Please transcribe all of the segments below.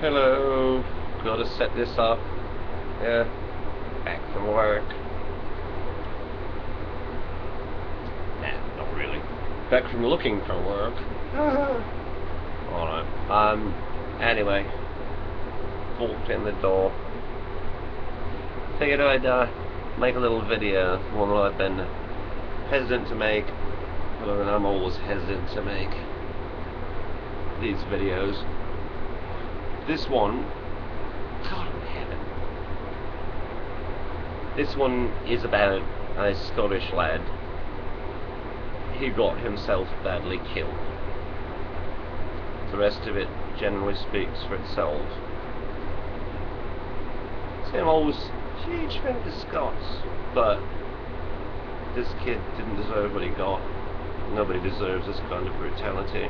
Hello. Gotta set this up. Yeah. Back from work. Nah, not really. Back from looking for work. Alright. Anyway. Walked in the door. Figured I'd make a little video. One that I've been hesitant to make. But I'm always hesitant to make these videos. This one, God in heaven. This one is about a Scottish lad who got himself badly killed. The rest of it generally speaks for itself. See, I'm always a huge fan of the Scots, but this kid didn't deserve what he got. Nobody deserves this kind of brutality.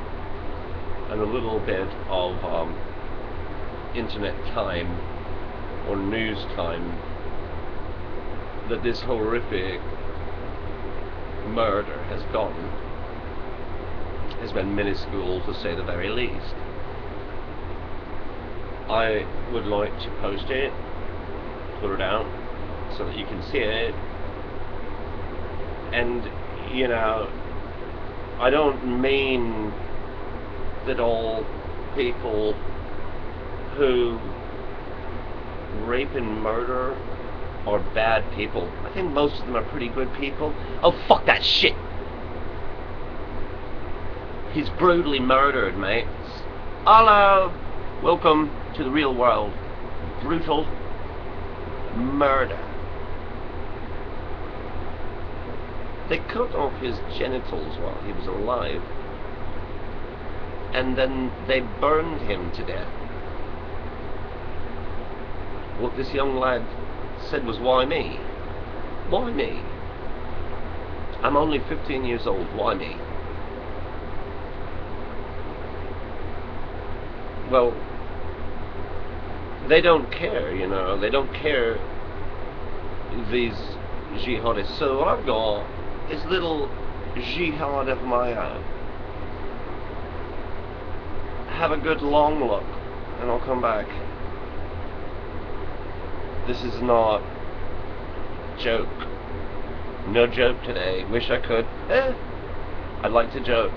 And a little bit of internet time or news time that this horrific murder has gotten has been minuscule, to say the very least. I would like to post it, put it out so that you can see it, and you know, I don't mean that all people who rape and murder are bad people. I think most of them are pretty good people. Oh, fuck that shit! He's brutally murdered, mate. Hello! Welcome to the real world. Brutal murder. They cut off his genitals while he was alive, and then they burned him to death. What this young lad said was, why me? Why me? I'm only 15 years old, why me? Well, they don't care, you know, they don't care, these jihadists. So what I've got is little jihad of my own. Have a good long look, and I'll come back. This is not joke. No joke today. Wish I could. I'd like to joke.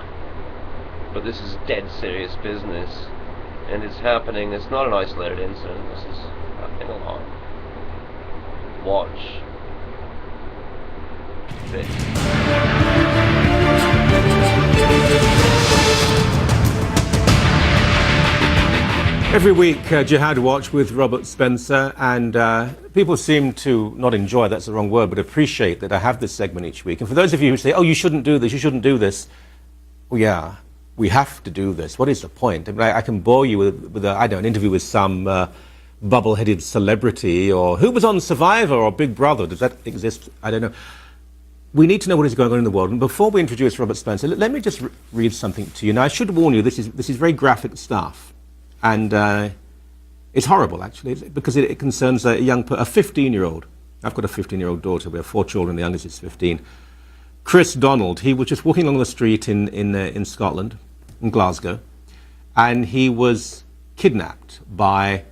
But this is dead serious business. And it's happening. It's not an isolated incident. This is happening a lot. Watch this. Every week, Jihad Watch with Robert Spencer, and people seem to not enjoy, that's the wrong word, but appreciate that I have this segment each week. And for those of you who say, oh, you shouldn't do this, you shouldn't do this, well, yeah, we have to do this. What is the point? I mean, I can bore you with I don't know, an interview with some bubble-headed celebrity, or who was on Survivor or Big Brother. Does that exist? I don't know. We need to know what is going on in the world. And before we introduce Robert Spencer, let me just read something to you. Now, I should warn you, this is very graphic stuff. And it's horrible, actually, because it concerns a 15-year-old. I've got a 15-year-old daughter. We have 4 children. The youngest is 15. Chris Donald, he was just walking along the street in Scotland, in Glasgow, and he was kidnapped by,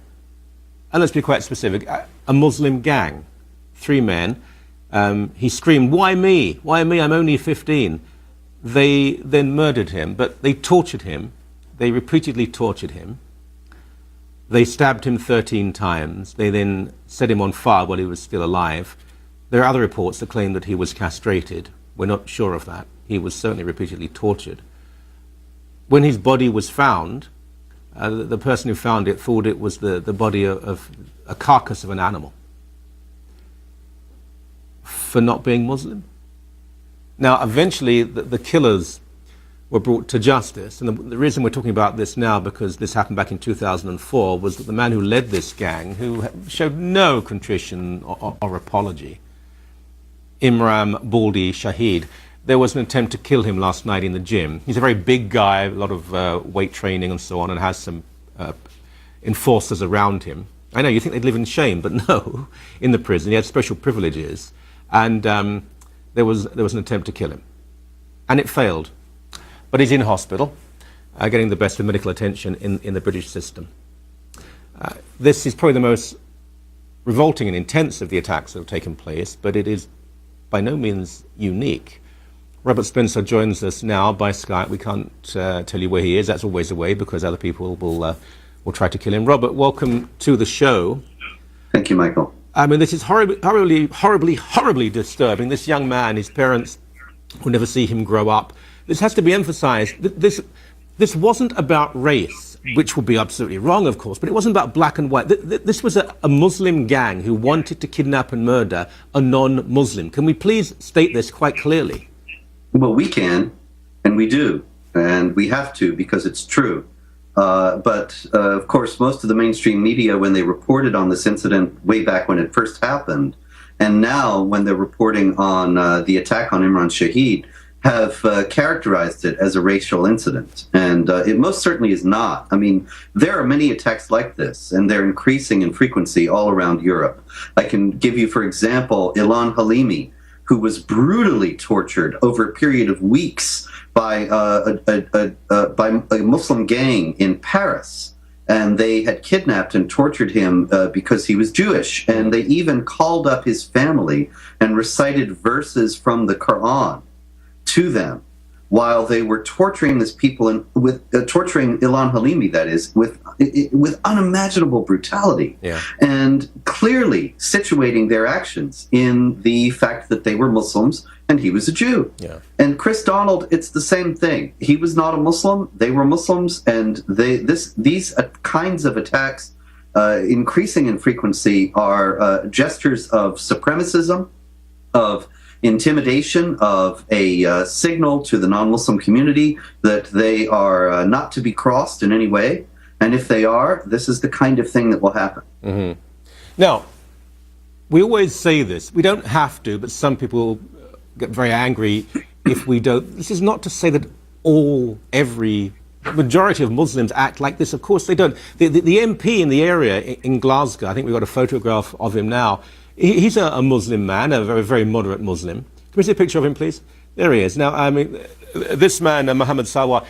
and let's be quite specific, a Muslim gang, 3 men. He screamed, why me? Why me? I'm only 15. They then murdered him, but they tortured him. They repeatedly tortured him. They stabbed him 13 times. They then set him on fire while he was still alive. There are other reports that claim that he was castrated. We're not sure of that. He was certainly repeatedly tortured. When his body was found, the person who found it thought it was the body of a carcass of an animal for not being Muslim. Now, eventually, the killers were brought to justice. And the reason we're talking about this now, because this happened back in 2004, was that the man who led this gang, who showed no contrition or apology, Imran Baldi Shahid, there was an attempt to kill him last night in the gym. He's a very big guy, a lot of weight training and so on, and has some enforcers around him. I know, you think they'd live in shame, but no, in the prison. He had special privileges. And there was an attempt to kill him. And it failed. But he's in hospital, getting the best of medical attention in the British system. This is probably the most revolting and intense of the attacks that have taken place, but it is by no means unique. Robert Spencer joins us now by Skype. We can't tell you where he is. That's always the way, because other people will try to kill him. Robert, welcome to the show. Thank you, Michael. I mean, this is horribly disturbing. This young man, his parents will never see him grow up. This has to be emphasized. This wasn't about race, which would be absolutely wrong, of course, but it wasn't about black and white. This was a Muslim gang who wanted to kidnap and murder a non-Muslim. Can we please state this quite clearly? Well, we can, and we do, and we have to, because it's true. But of course, most of the mainstream media, when they reported on this incident way back when it first happened, and now when they're reporting on the attack on Imran Shahid, have characterized it as a racial incident. And it most certainly is not. I mean, there are many attacks like this, and they're increasing in frequency all around Europe. I can give you, for example, Ilan Halimi, who was brutally tortured over a period of weeks by a Muslim gang in Paris. And they had kidnapped and tortured him because he was Jewish. And they even called up his family and recited verses from the Quran to them while they were torturing this people and torturing Ilan Halimi, that is, with unimaginable brutality, and clearly situating their actions in the fact that they were Muslims and he was a Jew. And Chris Donald, it's the same thing. He was not a Muslim; they were Muslims, and these kinds of attacks, increasing in frequency, are gestures of supremacism, of intimidation, of a signal to the non-Muslim community that they are not to be crossed in any way. And if they are, this is the kind of thing that will happen. Mm-hmm. Now, we always say this. We don't have to, but some people get very angry if we don't. This is not to say that every majority of Muslims act like this. Of course they don't. The MP in the area in Glasgow, I think we've got a photograph of him now. He's a Muslim man, a very, very moderate Muslim. Can we see a picture of him, please? There he is. Now, I mean, this man, Mohammed Sawar,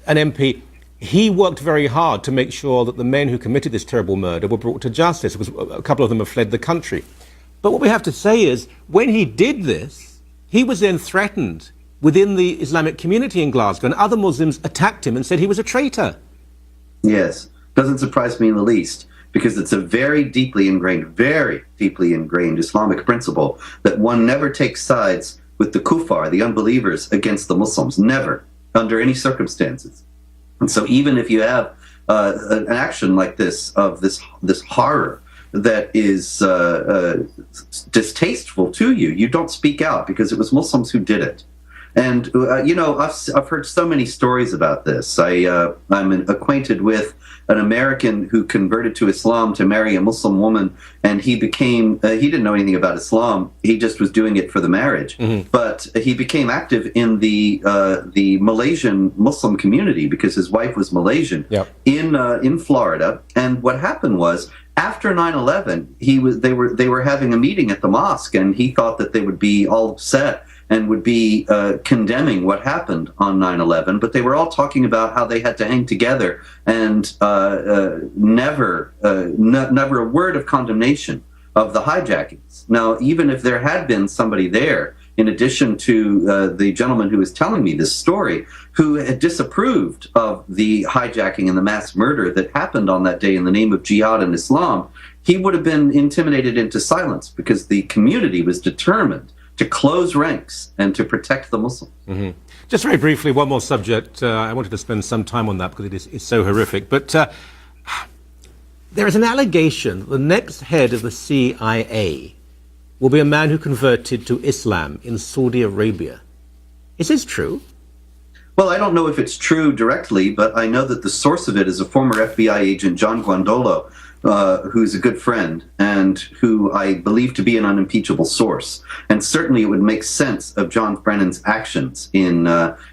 an MP, he worked very hard to make sure that the men who committed this terrible murder were brought to justice. A couple of them have fled the country. But what we have to say is, when he did this, he was then threatened within the Islamic community in Glasgow, and other Muslims attacked him and said he was a traitor. Yes, doesn't surprise me in the least, because it's a very deeply ingrained Islamic principle that one never takes sides with the kuffar, the unbelievers, against the Muslims. Never, under any circumstances. And so even if you have an action like this, of this horror that is distasteful to you, you don't speak out, because it was Muslims who did it. And, I've heard so many stories about this. I'm acquainted with an American who converted to Islam to marry a Muslim woman, and he didn't know anything about Islam. He just was doing it for the marriage. Mm-hmm. But he became active in the Malaysian Muslim community because his wife was Malaysian in Florida. And what happened was, after 9/11, they were having a meeting at the mosque, and he thought that they would be all upset and would be condemning what happened on 9/11, but they were all talking about how they had to hang together, and never a word of condemnation of the hijackings. Now, even if there had been somebody there, in addition to the gentleman who was telling me this story, who had disapproved of the hijacking and the mass murder that happened on that day in the name of jihad and Islam, he would have been intimidated into silence, because the community was determined to close ranks and to protect the Muslims. Mm-hmm. Just very briefly, one more subject. I wanted to spend some time on that because it's so horrific. But there is an allegation that the next head of the CIA will be a man who converted to Islam in Saudi Arabia. Is this true? Well, I don't know if it's true directly, but I know that the source of it is a former FBI agent, John Guandolo, who's a good friend and who I believe to be an unimpeachable source. And certainly it would make sense of John Brennan's actions in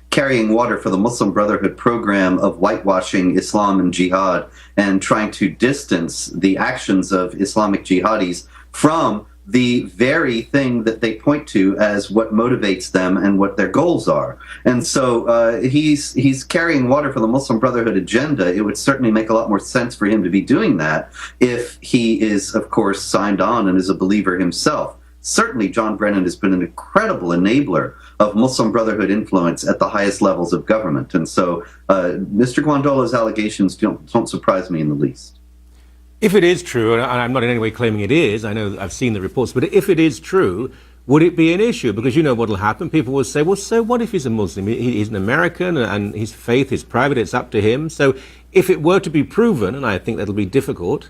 carrying water for the Muslim Brotherhood program of whitewashing Islam and jihad and trying to distance the actions of Islamic jihadis from the very thing that they point to as what motivates them and what their goals are. And so he's carrying water for the Muslim Brotherhood agenda. It would certainly make a lot more sense for him to be doing that if he is, of course, signed on and is a believer himself. Certainly, John Brennan has been an incredible enabler of Muslim Brotherhood influence at the highest levels of government. And so Mr. Guandolo's allegations don't surprise me in the least. If it is true, and I'm not in any way claiming it is, I know I've seen the reports, but if it is true, would it be an issue? Because you know what will happen. People will say, well, so what if he's a Muslim? He's an American, and his faith is private, it's up to him. So if it were to be proven, and I think that'll be difficult,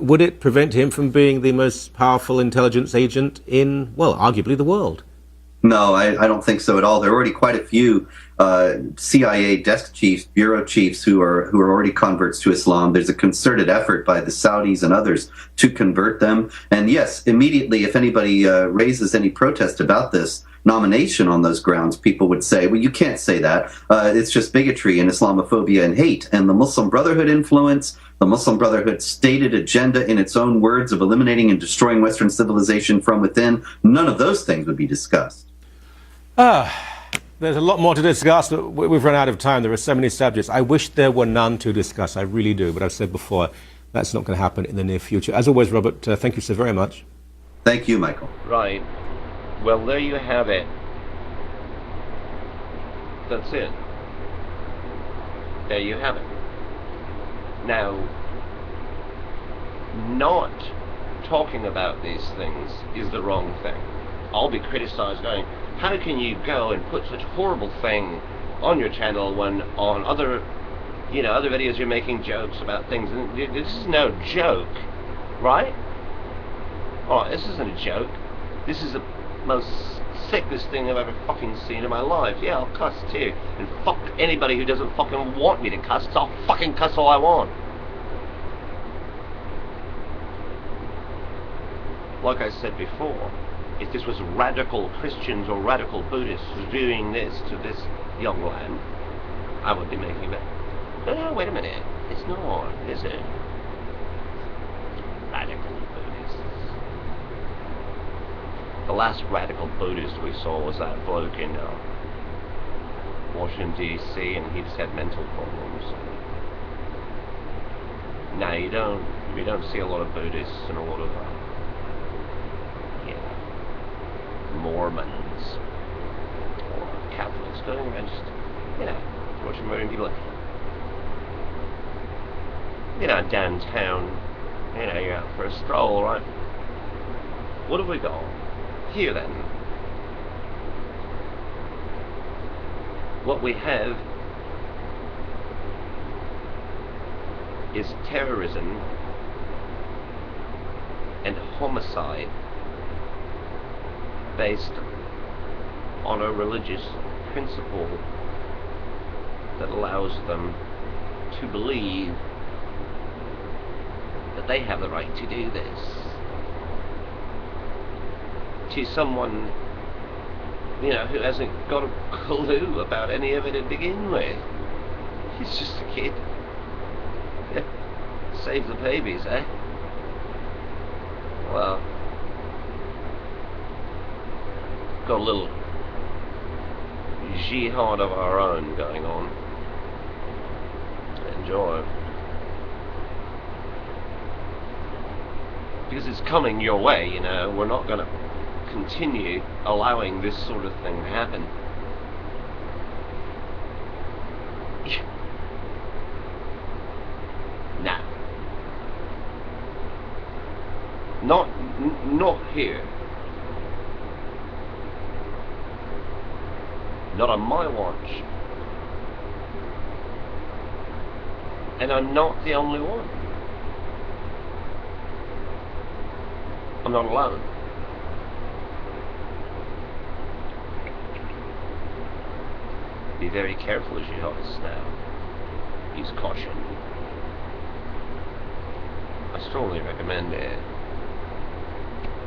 would it prevent him from being the most powerful intelligence agent in, well, arguably the world? No, I don't think so at all. There are already quite a few CIA desk chiefs, bureau chiefs who are already converts to Islam. There's a concerted effort by the Saudis and others to convert them. And yes, immediately, if anybody raises any protest about this nomination on those grounds, people would say, well, you can't say that. It's just bigotry and Islamophobia and hate. And the Muslim Brotherhood influence, the Muslim Brotherhood's stated agenda in its own words of eliminating and destroying Western civilization from within, none of those things would be discussed. There's a lot more to discuss, but we've run out of time. There are so many subjects. I wish there were none to discuss. I really do. But I've said before, that's not going to happen in the near future. As always, Robert, thank you so very much. Thank you, Michael. Right. Well, there you have it. That's it. There you have it. Now, not talking about these things is the wrong thing. I'll be criticized going, how can you go and put such horrible thing on your channel when on other videos you're making jokes about things, and this is no joke, right? Oh, this isn't a joke. This is the most sickest thing I've ever fucking seen in my life. Yeah, I'll cuss too. And fuck anybody who doesn't fucking want me to cuss. I'll fucking cuss all I want. Like I said before, if this was radical Christians or radical Buddhists doing this to this young lad, I would be making that. No, wait a minute. It's not, is it? Radical Buddhists. The last radical Buddhist we saw was that bloke in Washington, D.C., and he just had mental problems. No, you don't see a lot of Buddhists and a lot of Mormons or Catholics going around just, watching murdering people, downtown, you're out for a stroll, right? What have we got here then? What we have is terrorism and homicide based on a religious principle that allows them to believe that they have the right to do this to someone who hasn't got a clue about any of it to begin with. He's just a kid. Save the babies, eh? Well, got a little jihad of our own going on. Enjoy. Because it's coming your way, we're not going to continue allowing this sort of thing to happen. Now, not here. Not on my watch. And I'm not the only one. I'm not alone. Be very careful, jihadists now. Use caution. I strongly recommend it.